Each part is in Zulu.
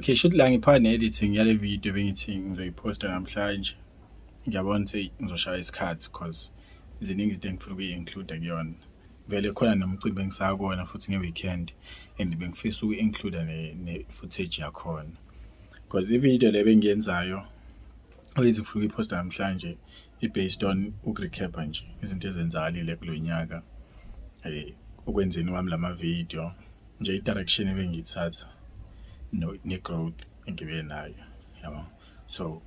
Okay, should la ngiphakathi ne-editing yale video bengithi ngizoyiposta namhlanje. Ngiyabona ukuthi ngizoshaya isikhathi because ziningi izinto engifuna ukuyi-include kuyona. Vele khona nomcimbi engisakona futhi nge-weekend and bengifisa uku-include ne-footage yakhona. Because i-video le bengiyenzayo oyithi ngifuna ukuyiposta namhlanje i-based on ukurecapa nje izinto ezenzakalile kulo nyaka. Ukwenzeni kwami lama-video nje i-direction ebengiyithatha ne-growth engibe nayo, yabo. So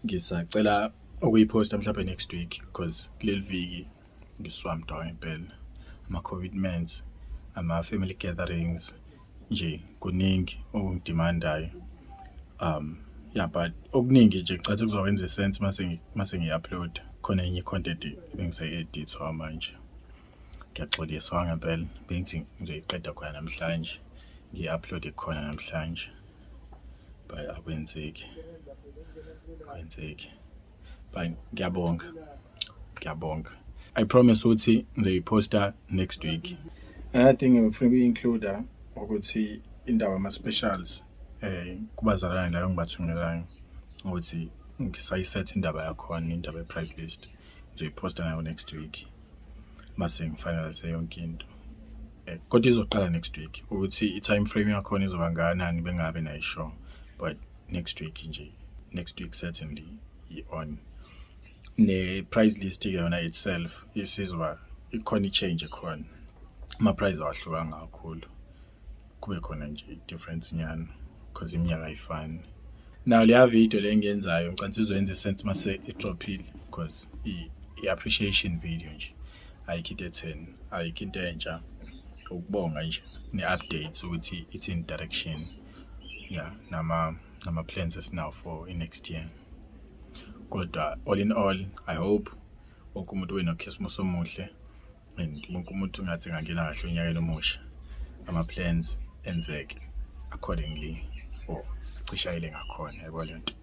ngisacela ukuyiposta mhlawumbe next week because kuleli viki ngiswam down impela, ama-commitments, ama-family gatherings, nje kuningi okungidemandayo. Yeah, but okuningi nje cathi kuzokwenza sense mase ngiyi-upload khona enye i-content bengisayi-edit manje. Ngiyaxolisa ngempela bengithi ngizoyiqeda khona namhlanje, ngiyi-upload khona namhlanje, but akwenzeki. But ngiyabonga. I promise ukuthi ngizoyiposta next week. Another thing ngifuna ukuyi-include ukuthi indaba ama-specials kubazalwane la engibathungelayo ukuthi ngisayisethe indaba yakhona, indaba ye-price list ngizoyiposta nayo next week mase ngifinalize yonke into. Kodwa izoqala next week ukuthi i-time frame yakhona izoba ngakanani bengabe nayisho, but next week nje, next week certainly on ne-price list yona itself isizwa ikhona i-change khona, ama-price awahlukanga kakhulu, kube khona nje i-difference nyana because iminyaka ayifani. Now leya video le engiyenzayo ngicela izoyenza sense mase idrophile because i-appreciation video nje ayikho into etheni, ayikho into entsha, ukubonga nje ne-updates ukuthi it's in direction, yeah, nama-plans esinawo for next year. Kodwa all in all, I hope wonke umuntu ube no-Christmas omuhle and wonke umuntu ngathi ngangena kahle unyakeni omusha, ama-plans enzeke accordingly or cishayele ngakhona, yabo lento.